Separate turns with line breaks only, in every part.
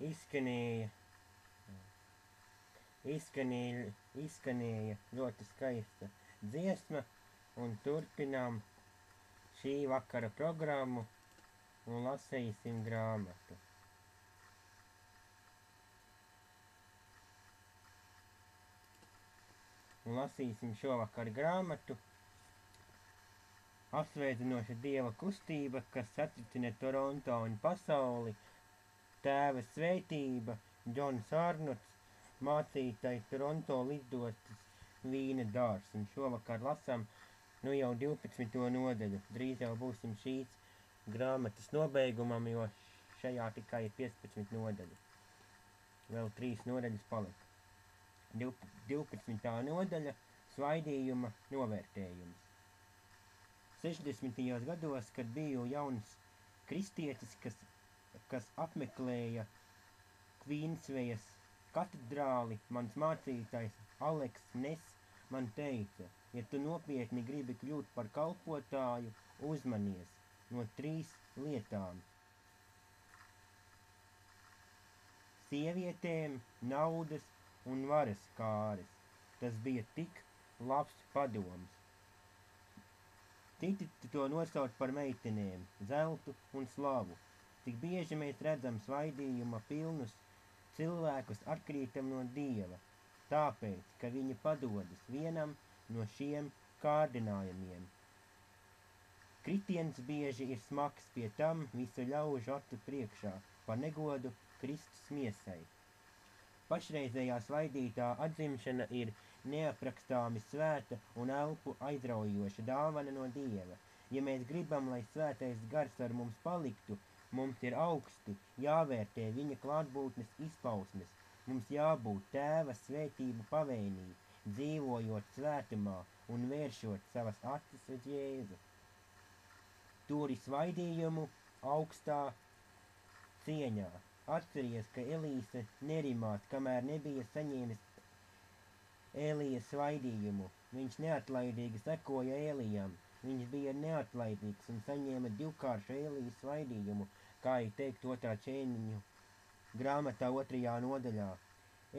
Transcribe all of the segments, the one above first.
izskanēja, izskanēja ļoti skaista dziesma, un turpinām šī vakara programmu un lasīsim grāmatu. Un lasīsim šovakar grāmatu Apsveicinoša Dieva kustība, kas satricina Toronto un pasauli, Tēva svētība, Džons Arnots, mācītāji Toronto lidostas vīna dārs. Un šovakar lasām jau 12. nodaļu. Drīz jau būsim šīs grāmatas nobeigumam, jo šajā tikai ir 15 nodaļu. Vēl 3 nodaļas palika. 12. nodaļa – svaidījuma novērtējums. 60. gados, kad biju jauns kristietis, kas apmeklēja Kvīnsvejas katedrāli, mans mācītājs Aleks Ness man teica, ja tu nopietni gribi kļūt par kalpotāju, uzmanies no 3 lietām. Sievietēm, naudas un varas kāres. Tas bija tik labs padoms. Citi to nosauc par meitenēm, zeltu un slavu. Tik bieži mēs redzam svaidījuma pilnus cilvēkus atkrītam no Dieva, tāpēc, ka viņi padodas vienam no šiem kārdinājumiem. Kritiens bieži ir smags, pie tam visu ļaužu acu priekšā, par negodu Kristus miesai. Pašreizējā svaidītā atzimšana ir neaprakstāmi svēta un elpu aizraujoša dāvana no Dieva. Ja mēs gribam, lai svētais gars ar mums paliktu, mums ir augsti jāvērtē viņa klātbūtnes izpausmes. Mums jābūt Tēva svētību pavēnī, dzīvojot svētumā un vēršot savas acis uz Jēzu. Turi svaidījumu augstā cieņā. Atceries, ka Elīse nerimās, kamēr nebija saņēmis Elijas svaidījumu. Viņš neatlaidīgi sekoja Elijam. Viņš bija neatlaidīgs un saņēma 2-kāršu Elijas svaidījumu, kā ir teikt 2. ķēniņu grāmatā 2. nodaļā.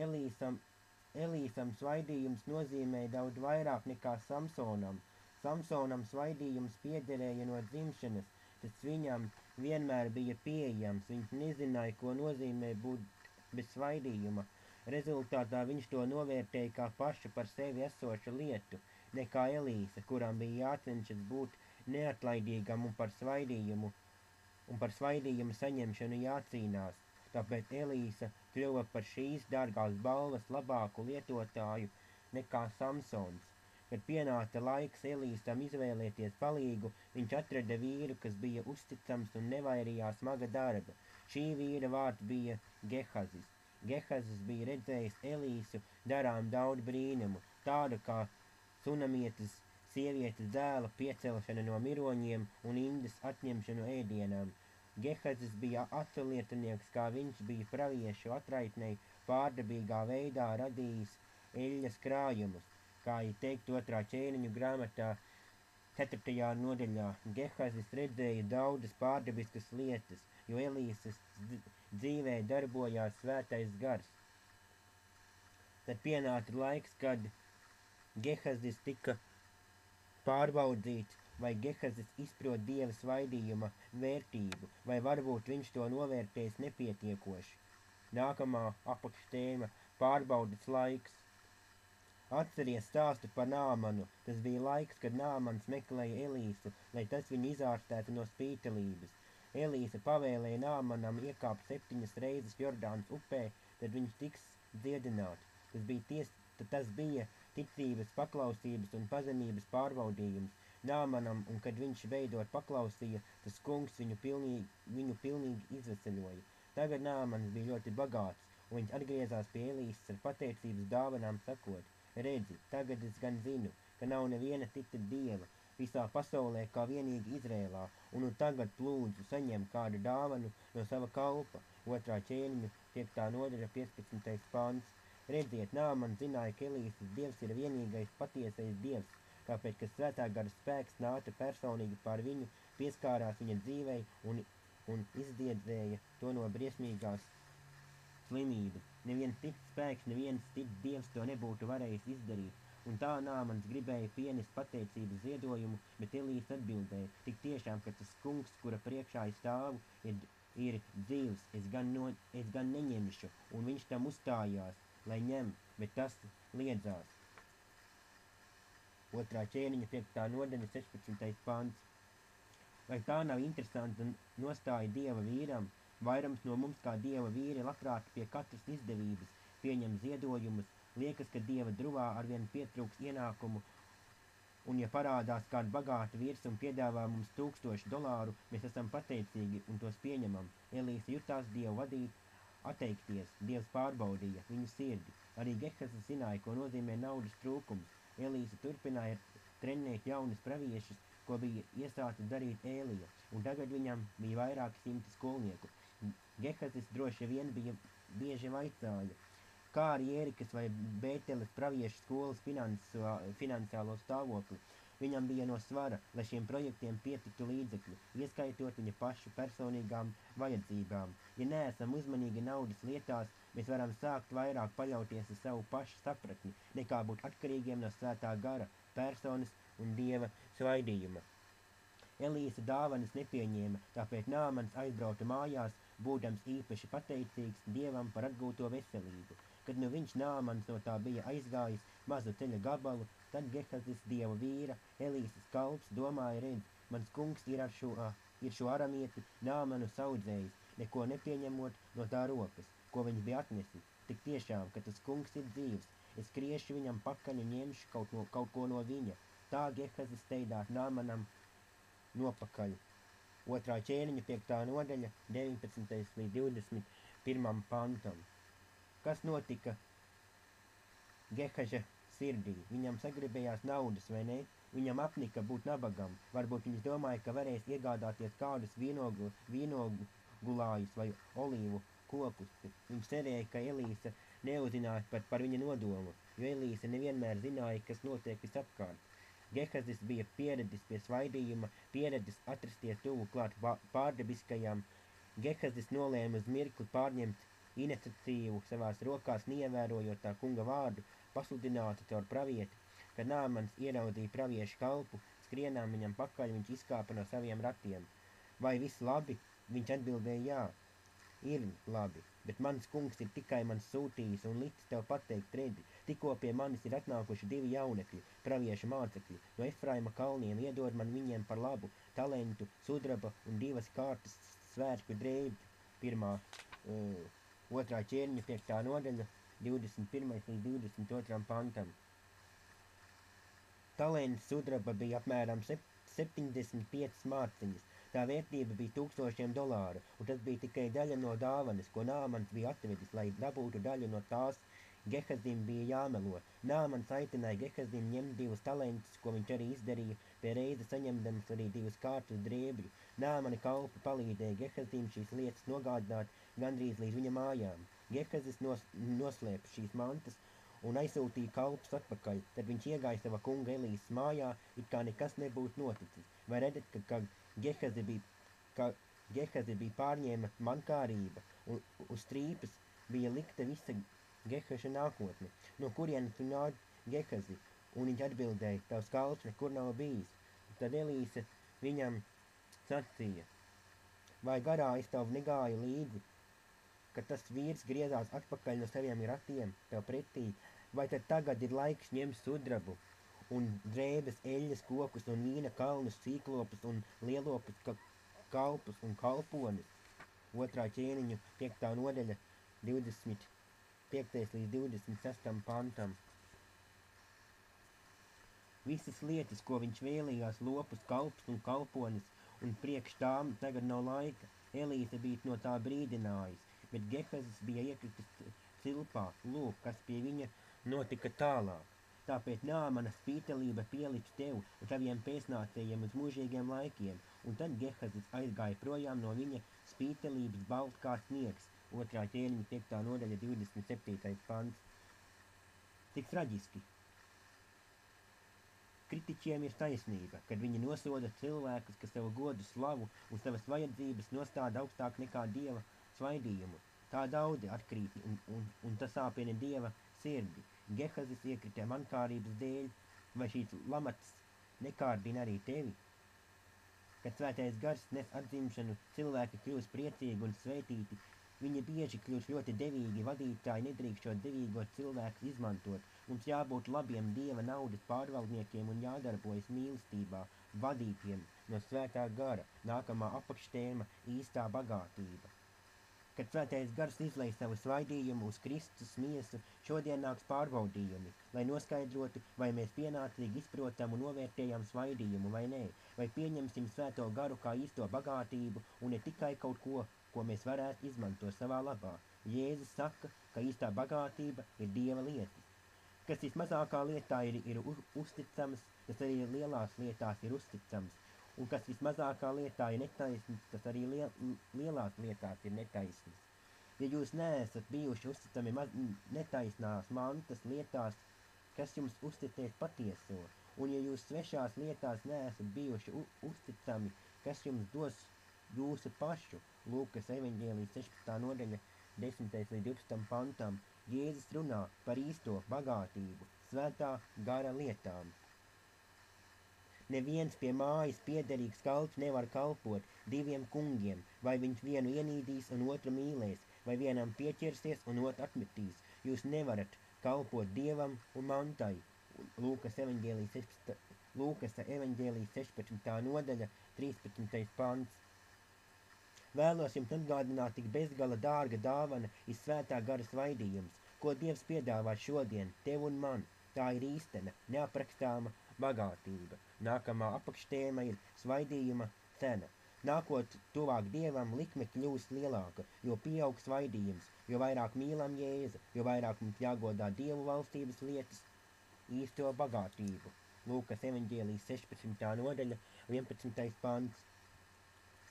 Elīsam svaidījums nozīmēja daudz vairāk nekā Samsonam. Samsonam svaidījums piederēja no dzimšanas, tas viņam vienmēr bija pieejams, viņš nezināja, ko nozīmē būt bez svaidījuma. Rezultātā viņš to novērtēja kā pašu par sevi esošu lietu, nekā Elīse, kuram bija jācenšas būt neatlaidīgam un par svaidījumu saņemšanu jācīnās. Tāpēc Elīse kļuva par šīs dārgās balvas labāku lietotāju nekā Samsons. Kad pienāca laiks Elīsam izvēlēties palīgu, viņš atrada vīru, kas bija uzticams un nevairījās smaga darba. Šī vīra vārds bija Gehazis. Gehazis bija redzējis Elīsu darām daudz brīnumu, tādu kā sunamietes sievietes dēla piecelšana no miroņiem un indes atņemšanu ēdienām. Gehazis bija aculietinieks, kā viņš bija praviešu atraitnei pārdabīgā veidā radījis eļļas krājumus. Kā ir teikt 2. ķēniņu grāmatā 4. nodaļā, Gehazis redzēja daudzas pārdabiskas lietas, jo Elīses dzīvē darbojās svētais gars. Tad pienāca laiks, kad Gehazis tika pārbaudīts, vai Gehazis izprot Dieva svaidījuma vērtību, vai varbūt viņš to novērtēs nepietiekoši. Nākamā apakštēma – pārbaudas laiks. Atceries stāstu par Nāmanu. Tas bija laiks, kad Nāmans meklēja Elīsu, lai tas viņu izārstētu no spītelības. Elīsa pavēlēja Nāmanam iekāpt 7 reizes Jordānas upē, tad viņš tiks dziedināts. Tas bija ticības, paklausības un pazemības pārbaudījums Nāmanam, un kad viņš beidzot paklausīja, tas kungs viņu pilnīgi izveseļoja. Tagad Nāmans bija ļoti bagāts, un viņš atgriezās pie Elīsas ar pateicības dāvanām sakot: redzi, tagad es gan zinu, ka nav neviena cita dieva visā pasaulē kā vienīgi Izrēlā, un tagad lūdzu saņem kādu dāvanu no sava kalpa. 2. ķēniņu 5. nodaļa 15. pants. Redziet, Nāmans zināja, ka Elīses dievs ir vienīgais patiesais dievs, kāpēc, ka svētā gara spēks nāca personīgi pār viņu, pieskārās viņa dzīvei un izdiedzēja to no briesmīgās slimību. Neviens cits spēks, neviens cits dievs to nebūtu varējis izdarīt. Un tā Nāmans gribēja pienest pateicības ziedojumu, bet Elīze atbildēja: tik tiešām, ka tas kungs, kura priekšā es stāvu, ir dzīvs, es gan neņemšu, un viņš tam uzstājās, lai ņem, bet tas liedzās. 2. ķēniņa 5. nodaļa 16. pants. Vai tā nav interesanta nostāja dieva vīram? Vairums no mums kā dieva vīri labprāt pie katras izdevības pieņem ziedojumus, liekas, ka dieva druvā arvien pietrūks ienākumu, un ja parādās kāda bagāta vīrs un piedāvā mums $1000, mēs esam pateicīgi un tos pieņemam. Elīze jutās dievu vadīt, atteikties, dievs pārbaudīja viņu sirdi. Arī Gehazis zināja, ko nozīmē naudas trūkums. Elīze turpināja trenēt jaunus praviešus, ko bija iesācis darīt Ēlija, un tagad viņam bija vairāki simti skolnieku. Gehazis droši vien bieži vaicāja, kā arī Ērikas vai Bēteles praviešu skolas finansiālo stāvokli. Viņam bija no svara, lai šiem projektiem pietiktu līdzekļi, ieskaitot viņa pašu personīgām vajadzībām. Ja neesam uzmanīgi naudas lietās, mēs varam sākt vairāk paļauties uz savu pašu sapratni, nekā būt atkarīgiem no svētā gara, personas un dieva svaidījuma. Elīze dāvanas nepieņēma, tāpēc Nāmans aizbrauca mājās, būdams īpaši pateicīgs dievam par atgūto veselību. Kad nu viņš Nāmans no tā bija aizgājis mazu ceļa gabalu, tad Gehazis dieva vīra, Elīzes kalps, domāja: redz, mans kungs ir šo aramieti Nāmanu saudzējis, neko nepieņemot no tā rokas, ko viņš bija atnesis. Tik tiešām, ka tas kungs ir dzīvs, es skriešu viņam pakaļ un ņemšu kaut ko no viņa. Tā Gehazis steidās Nāmanam nopakaļ. 2. ķēniņa 5. nodaļa 19. līdz 21. pantam. Kas notika Gehaža sirdī? Viņam sagribējās naudas, vai ne? Viņam apnika būt nabagam. Varbūt viņš domāja, ka varēs iegādāties kādus vīnogulājus vai olīvu kokus. Viņš cerēja, ka Elīze neuzinās par viņa nodomu, jo Elīze nevienmēr zināja, kas notiek visapkārt. Gehazis bija pieredzis pie svaidījuma, pieredzis atrasties tuvu klāt pārdabiskajām. Gehazis nolēma uz mirkli pārņemt iniciatīvu savās rokās, neievērojot tā kunga vārdu, pasludinātu caur pravieti. Kad Nāmans ieraudzīja praviešu kalpu, skrienām viņam pakaļ, viņš izkāpa no saviem ratiem. Vai viss labi? Viņš atbildēja: jā, ir labi, bet mans kungs ir tikai mans sūtījis un licis tev pateikt: redzi, tikko pie manis ir atnākuši 2 jaunekļi, praviešu mācekļi, no Efraima kalniem, iedod man viņiem par labu talentu, sudraba un 2 kārtas svērku drēbju. 2. ķēniņa 5. nodaļa 21. līdz 22. pantam. Talents sudraba bija apmēram 75 mārciņas. Tā vērtība bija $1000, un tas bija tikai daļa no dāvanas, ko Nāmans bija atvedis, lai dabūtu daļu no tās. Gehazim bija jāmelo. Nāmans aicināja Gehazim ņemt 2 talentus, ko viņš arī izdarīja, pie reiza saņemdams arī 2 kārtas drēbļu. Nāmani kalpi palīdzēja Gehazim šīs lietas nogādāt gandrīz līdz viņa mājām. Gehazis noslēpa šīs mantas un aizsūtīja kalpus atpakaļ. Tad viņš iegāja sava kunga Elīzes mājā, it kā nekas nebūtu noticis. Vai redzat, ka Gehazi bija pārņēma mankārība, un uz strīpas bija likta visa Gehaža nākotne. No kurienes tu nāc, Gehazi? Un viņš atbildēja: tavs kalps nekur nav bijis. Tad Elīze viņam sacīja: vai garā es tev negāju līdzi, kad tas vīrs griezās atpakaļ no saviem ratiem tev pretī? Vai tad tagad ir laiks ņemt sudrabu un drēbes, eļļas kokus un vīna kalnus, sīklopus un lielopus kalpus un kalponis? 2. ķēniņu 5. nodaļa 25. līdz 26. pantam. Visas lietas, ko viņš vēlījās, lopus, kalpus un kalponis, un priekš tām tagad nav laika. Elīze bija no tā brīdinājis, bet Gehazis bija iekritis cilpā. Lūk, kas pie viņa notika tālāk. Tāpēc Nāmana spītelība pieliks tev un taviem pēcnācējiem uz mūžīgiem laikiem, un tad Gehazis aizgāja projām no viņa spītelības balt kā sniegs. 2. ķēniņa 5. nodaļa 27. pants. Cik traģiski. Kritiķiem ir taisnība, kad viņi nosoda cilvēkus, kas savu godu, slavu un savas vajadzības nostāda augstāk nekā dieva svaidījumu. Tā daudzi atkrīt, un tas sāpina Dieva sirdi. Gehazis iekrita mankārības dēļ, vai šīs lamatas nekārdina arī tevi? Kad svētais gars nes atzimšanu, cilvēki kļūst priecīgi un svētīti. Viņi bieži kļūst ļoti devīgi, vadītāji nedrīkst šo devīgo cilvēku izmantot. Mums jābūt labiem Dieva naudas pārvaldniekiem un jādarbojas mīlestībā, vadītiem no svētā gara. Nākamā apakštēma – īstā bagātība. Kad svētais gars izlej savu svaidījumu uz Kristus miesu, šodien nāks pārbaudījumi, lai noskaidrotu, vai mēs pienācīgi izprotam un novērtējam svaidījumu vai nē, vai pieņemsim svēto garu kā īsto bagātību un ne tikai kaut ko, ko mēs varētu izmantot savā labā. Jēzus saka, ka īstā bagātība ir Dieva lietas. Kas vismazākā lietā ir uzticams, tas arī lielās lietās ir uzticams. Un kas vismazākā lietā ir netaisns, tas arī lielās lietās ir netaisns. Ja jūs neesat bijuši uzticami netaisnās mantas lietās, kas jums uzticēs patieso, un ja jūs svešās lietās neesat bijuši uzticami, kas jums dos jūsu pašu, Lūkas evaņģēlijas 16. nodaļa 10. līdz 12. pantam, Jēzus runā par īsto bagātību, svētā gara lietām. Neviens pie mājas piederīgs kalps nevar kalpot diviem kungiem, vai viņš vienu ienīdīs un otru mīlēs, vai vienam pieķersies un otru atmetīs. Jūs nevarat kalpot Dievam un mantai. Lūkas evaņģēlijas 16. nodaļa, 13. pants. Vēlos jums atgādināt, tik bezgala dārga dāvana ir svētā gara svaidījums, ko Dievs piedāvā šodien, tev un man. Tā ir īstena, neaprakstāma bagātība. Nākamā apakštēma ir svaidījuma cena. Nākot tuvāk Dievam, likme kļūst lielāka, jo pieaug svaidījums, jo vairāk mīlam Jēzu, jo vairāk mums jāgodā Dievu valstības lietas, īsto bagātību. Lūkas evaņģēlijas 16. nodaļa, 11. pants.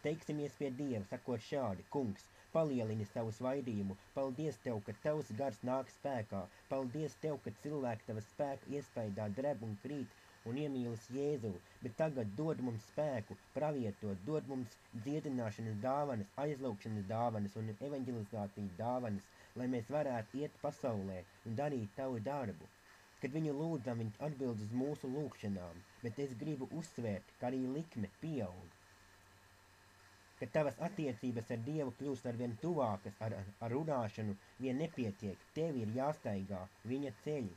Teiksimies pie Dieva, sakot šādi: Kungs, palielini savu svaidījumu, paldies Tev, ka Tavs gars nāk spēkā, paldies Tev, ka cilvēki Tava spēka iespaidā dreb un krīt un iemīlas Jēzu, bet tagad dod mums spēku, pravietot, dod mums dziedināšanas dāvanas, aizlūgšanas dāvanas un evaņģelizācijas dāvanas, lai mēs varētu iet pasaulē un darīt Tavu darbu. Kad viņu lūdzam, viņš atbild uz mūsu lūgšanām, bet es gribu uzsvērt, ka arī likme pieaug. Kad tavas attiecības ar Dievu kļūst arvien tuvākas, ar runāšanu vien nepietiek, tev ir jāstaigā viņa ceļi.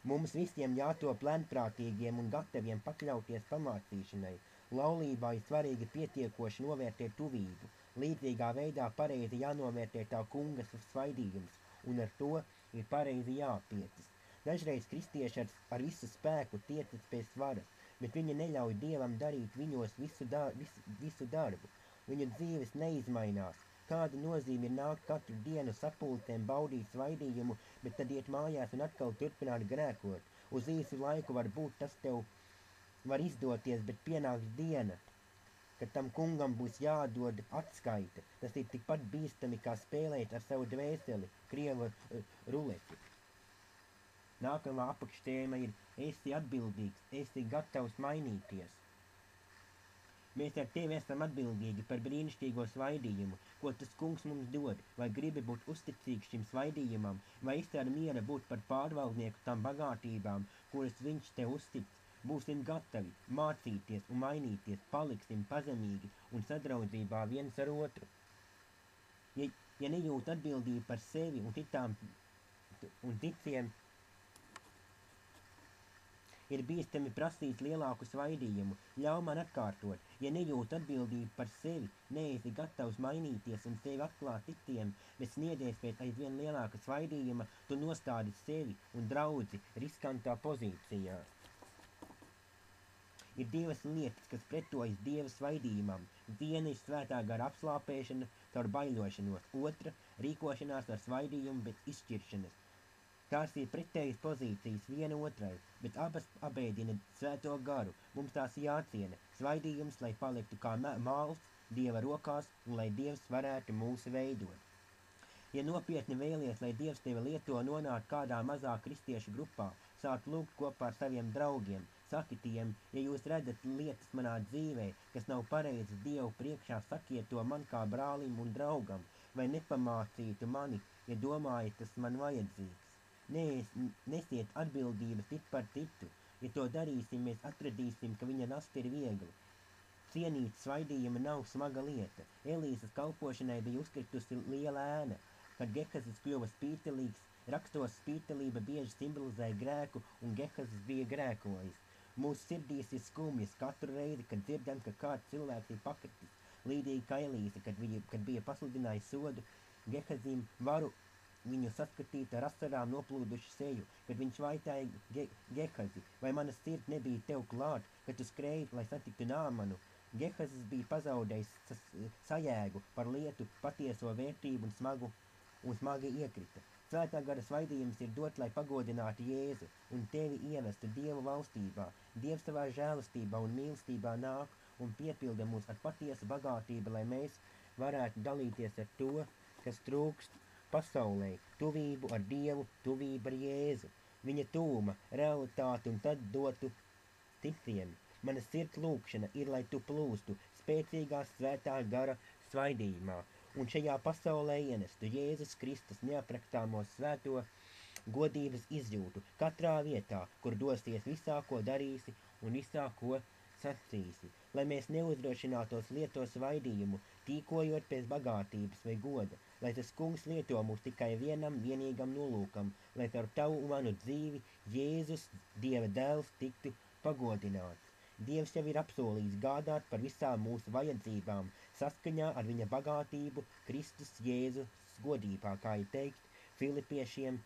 Mums visiem jātop lēnprātīgiem un gataviem pakļauties pamācīšanai. Laulībā ir svarīgi pietiekoši novērtēt tuvību. Līdzīgā veidā pareizi jānovērtē tā kunga svaidījums, un ar to ir pareizi jāpiecas. Dažreiz kristieši ar visu spēku tiecas pēc svaras, bet viņi neļauj Dievam darīt viņos visu darbu. Viņu dzīves neizmainās. Kāda nozīme ir nākt katru dienu sapulcēm, baudīt svaidījumu, bet tad iet mājās un atkal turpināt grēkot. Uz īsu laiku varbūt tas tev var izdoties, bet pienāks diena, kad tam kungam būs jādod atskaite. Tas ir tikpat bīstami, kā spēlēt ar savu dvēseli, krieva ruleti. Nākamā apakštēma ir: esi atbildīgs, esi gatavs mainīties. Mēs ar tevi esam atbildīgi par brīnišķīgo svaidījumu, ko tas kungs mums dod, vai gribi būt uzticīgs šim svaidījumam, vai esi ar miera būt par pārvaldnieku tam bagātībām, kuras viņš tev uztic. Būsim gatavi mācīties un mainīties, paliksim pazemīgi un sadraudzībā viens ar otru. Ja nejūt atbildību par sevi un citiem, ir bīstami prasīt lielāku svaidījumu. Ļauj man atkārtot, ja nejūt atbildību par sevi, neesi gatavs mainīties un sevi atklāt citiem, bet sniedzies pēc aizvien lielāka svaidījuma, tu nostādi sevi un draudzi riskantā pozīcijā. Ir divas lietas, kas pretojas Dieva svaidījumam. Viena ir svētā gara apslāpēšana caur baiļošanos, otra – rīkošanās ar svaidījumu bez izšķiršanas. Tās ir pretējas pozīcijas viena otrai, bet abas abēdina svēto garu. Mums tās jāciena. Svaidījums, lai paliktu kā māls Dieva rokās un lai Dievs varētu mūs veidot. Ja nopietni vēlies, lai Dievs tevi lieto nonākt kādā mazā kristiešu grupā, sāk lūgt kopā ar saviem draugiem, Saki tiem, ja jūs redzat lietas manā dzīvē, kas nav pareizas Dievu priekšā, sakiet to man kā brālim un draugam, vai nepamācītu mani, ja domājat, tas man vajadzīgs. Nesiet atbildības tik par citu. Ja to darīsim, mēs atradīsim, ka viņa nasta ir viegli. Cienīt svaidījuma nav smaga lieta. Elīzas kalpošanai bija uzkritusi liela ēna. Kad Gehazis kļuva spītelīgs, rakstos spītelība bieži simbolizēja grēku, un Gehazis bija grēkojis. Mūsu sirdīs ir skumjas katru reizi, kad dzirdam, ka kāds cilvēks ir pakritis. Līdzīgi kā Elīze, kad bija pasludinājis sodu Gehazim, varu viņu saskatīt ar asarām noplūduši seju, kad viņš vaitāja Gehazi, vai mana sirds nebija tev klāt, kad tu skrēji, lai satiktu Nāmanu. Gehazis bija pazaudējis sajēgu par lietu patieso vērtību un smagi iekrita. Svētā gara svaidījums ir dot, lai pagodinātu Jēzu un tevi ievestu Dievu valstībā. Dievs savā žēlastībā un mīlestībā nāk un piepilda mūs ar patiesu bagātību, lai mēs varētu dalīties ar to, kas trūkst pasaulē, tuvību ar Dievu, tuvību ar Jēzu, viņa tūma, realitāti un tad dotu citiem. Mana sirds lūkšana ir, lai tu plūstu spēcīgā svētā gara svaidījumā un šajā pasaulē ienestu Jēzus Kristus neaprakstāmo svēto godības izjūtu katrā vietā, kur dosies visā, ko darīsi un visā, ko sacīsi, lai mēs neuzdrošinātos lietot svaidījumu, tīkojot pēc bagātības vai goda, lai tas kungs lieto mūs tikai vienam vienīgam nolūkam, lai ar tavu un manu dzīvi Jēzus, Dieva dēls, tiktu pagodināts. Dievs jau ir apsolījis gādāt par visām mūsu vajadzībām, saskaņā ar viņa bagātību Kristus Jēzus godībā, kā ir teikt Filipiešiem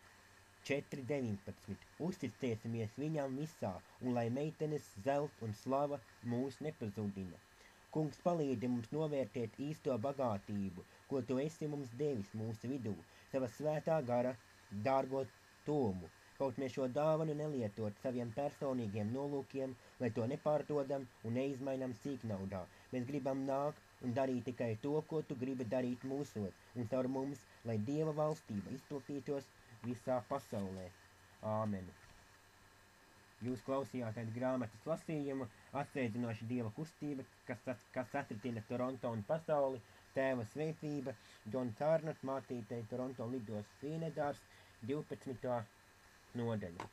4.19. Uzticēsimies viņam visā, un lai meitenes, zelts un slava mūs nepazudina. Kungs palīdzi mums novērtēt īsto bagātību, ko tu esi mums devis mūsu vidū, sava svētā gara dārgo tūmu. Kaut mēs šo dāvanu nelietot saviem personīgiem nolūkiem, lai to nepārdodam un neizmainam sīknaudā. Mēs gribam nākt un darīt tikai to, ko tu gribi darīt mūsos, un caur mums, lai Dieva valstība izplatītos visā pasaulē. Āmen. Jūs klausījāties grāmatas lasījumu, atsveicinoši Dieva kustība, kas satritina Toronto un pasauli, Tēva svētība, Džons Arnots mācītei Toronto lidos Sīnedārs, 12. nodaļa.